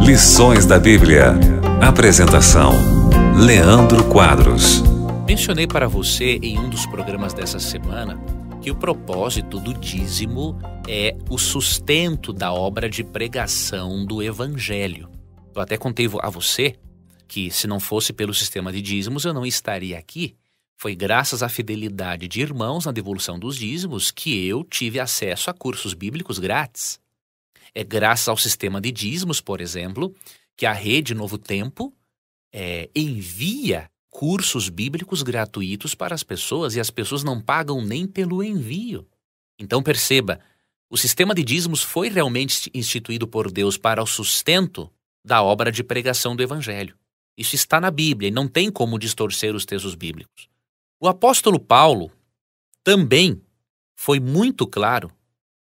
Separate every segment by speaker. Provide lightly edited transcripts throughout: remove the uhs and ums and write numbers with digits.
Speaker 1: Lições da Bíblia. Apresentação: Leandro Quadros.
Speaker 2: Mencionei para você em um dos programas dessa semana que o propósito do dízimo é o sustento da obra de pregação do Evangelho. Eu até contei a você que se não fosse pelo sistema de dízimos eu não estaria aqui. Foi graças à fidelidade de irmãos na devolução dos dízimos que eu tive acesso a cursos bíblicos grátis. É graças ao sistema de dízimos, por exemplo, que a Rede Novo Tempo envia cursos bíblicos gratuitos para as pessoas e as pessoas não pagam nem pelo envio. Então perceba, o sistema de dízimos foi realmente instituído por Deus para o sustento da obra de pregação do Evangelho. Isso está na Bíblia e não tem como distorcer os textos bíblicos. O apóstolo Paulo também foi muito claro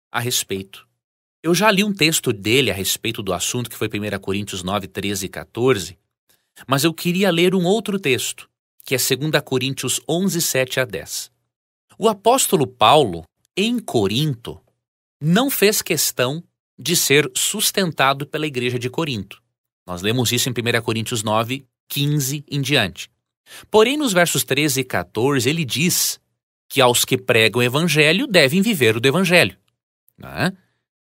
Speaker 2: a respeito. Eu já li um texto dele a respeito do assunto, que foi 1 Coríntios 9, 13 e 14, mas eu queria ler um outro texto, que é 2 Coríntios 11, 7 a 10. O apóstolo Paulo, em Corinto, não fez questão de ser sustentado pela igreja de Corinto. Nós lemos isso em 1 Coríntios 9, 15 em diante. Porém, nos versos 13 e 14, ele diz que aos que pregam o evangelho devem viver do evangelho.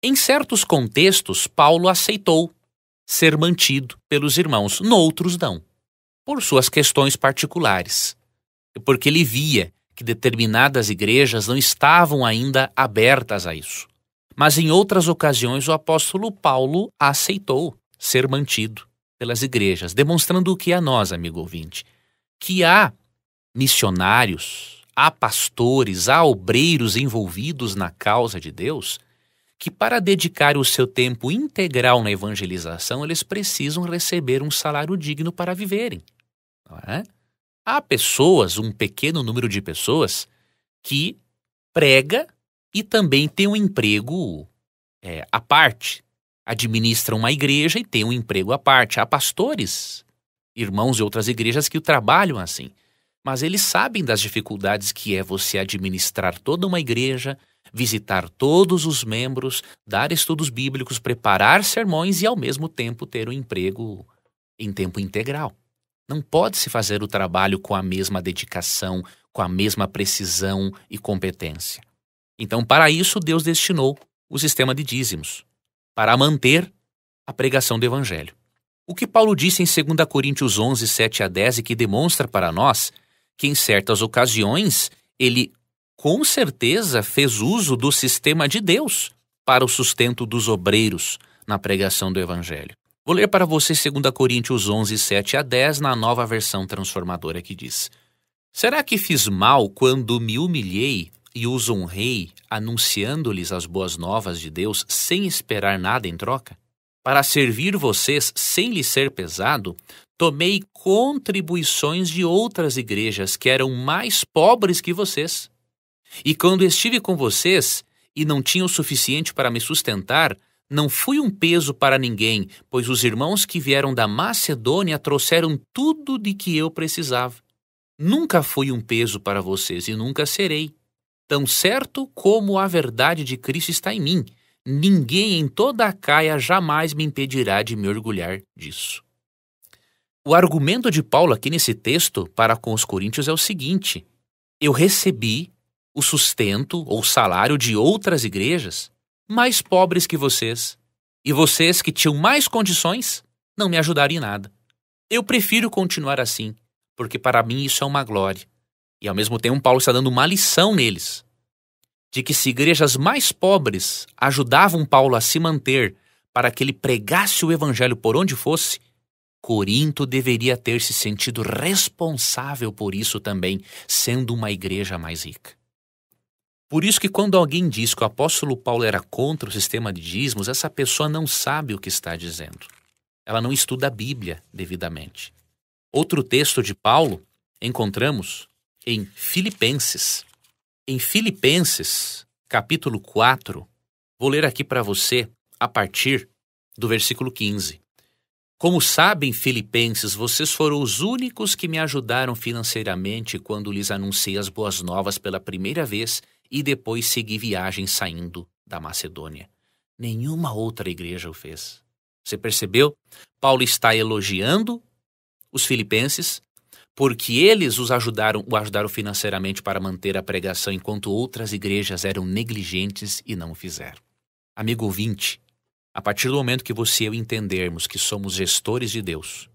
Speaker 2: Em certos contextos, Paulo aceitou ser mantido pelos irmãos, noutros não, por suas questões particulares, porque ele via que determinadas igrejas não estavam ainda abertas a isso. Mas em outras ocasiões o apóstolo Paulo aceitou ser mantido pelas igrejas, demonstrando o que a nós, amigo ouvinte, que há missionários, há pastores, há obreiros envolvidos na causa de Deus, que para dedicar o seu tempo integral na evangelização, eles precisam receber um salário digno para viverem. Não é? Há pessoas, um pequeno número de pessoas, que prega e também tem um emprego à parte. Administram uma igreja e tem um emprego à parte. Há pastores, irmãos de outras igrejas que trabalham assim. Mas eles sabem das dificuldades que é você administrar toda uma igreja, visitar todos os membros, dar estudos bíblicos, preparar sermões e ao mesmo tempo ter um emprego em tempo integral. Não pode-se fazer o trabalho com a mesma dedicação, com a mesma precisão e competência. Então, para isso, Deus destinou o sistema de dízimos, para manter a pregação do Evangelho. O que Paulo disse em 2 Coríntios 11, 7 a 10 e que demonstra para nós que em certas ocasiões ele com certeza fez uso do sistema de Deus para o sustento dos obreiros na pregação do Evangelho. Vou ler para você 2 Coríntios 11, 7 a 10 na nova versão transformadora que diz: Será que fiz mal quando me humilhei e os honrei, anunciando-lhes as boas novas de Deus sem esperar nada em troca? Para servir vocês sem lhes ser pesado, tomei contribuições de outras igrejas que eram mais pobres que vocês. E quando estive com vocês e não tinha o suficiente para me sustentar, não fui um peso para ninguém, pois os irmãos que vieram da Macedônia trouxeram tudo de que eu precisava. Nunca fui um peso para vocês e nunca serei. Tão certo como a verdade de Cristo está em mim, ninguém em toda a Acaia jamais me impedirá de me orgulhar disso. O argumento de Paulo aqui nesse texto para com os coríntios é o seguinte: eu recebi o sustento ou salário de outras igrejas mais pobres que vocês, e vocês que tinham mais condições não me ajudaram em nada. Eu prefiro continuar assim, porque para mim isso é uma glória. E ao mesmo tempo Paulo está dando uma lição neles, de que se igrejas mais pobres ajudavam Paulo a se manter para que ele pregasse o evangelho por onde fosse, Corinto deveria ter se sentido responsável por isso também, sendo uma igreja mais rica. Por isso que quando alguém diz que o apóstolo Paulo era contra o sistema de dízimos, essa pessoa não sabe o que está dizendo. Ela não estuda a Bíblia devidamente. Outro texto de Paulo encontramos em Filipenses. Em Filipenses, capítulo 4, vou ler aqui para você a partir do versículo 15. Como sabem, filipenses, vocês foram os únicos que me ajudaram financeiramente quando lhes anunciei as boas novas pela primeira vez e depois segui viagem saindo da Macedônia. Nenhuma outra igreja o fez. Você percebeu? Paulo está elogiando os filipenses porque eles o ajudaram financeiramente para manter a pregação, enquanto outras igrejas eram negligentes e não o fizeram. Amigo ouvinte, a partir do momento que você e eu entendermos que somos gestores de Deus,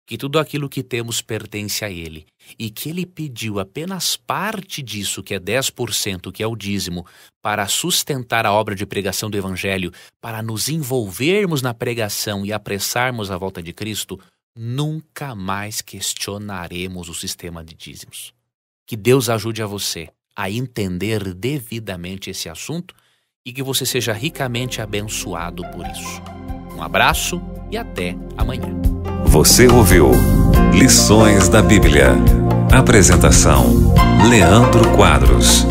Speaker 2: que tudo aquilo que temos pertence a Ele e que Ele pediu apenas parte disso, que é 10%, que é o dízimo, para sustentar a obra de pregação do Evangelho, para nos envolvermos na pregação e apressarmos a volta de Cristo, nunca mais questionaremos o sistema de dízimos. Que Deus ajude a você a entender devidamente esse assunto e que você seja ricamente abençoado por isso. Um abraço e até amanhã.
Speaker 1: Você ouviu Lições da Bíblia. Apresentação: Leandro Quadros.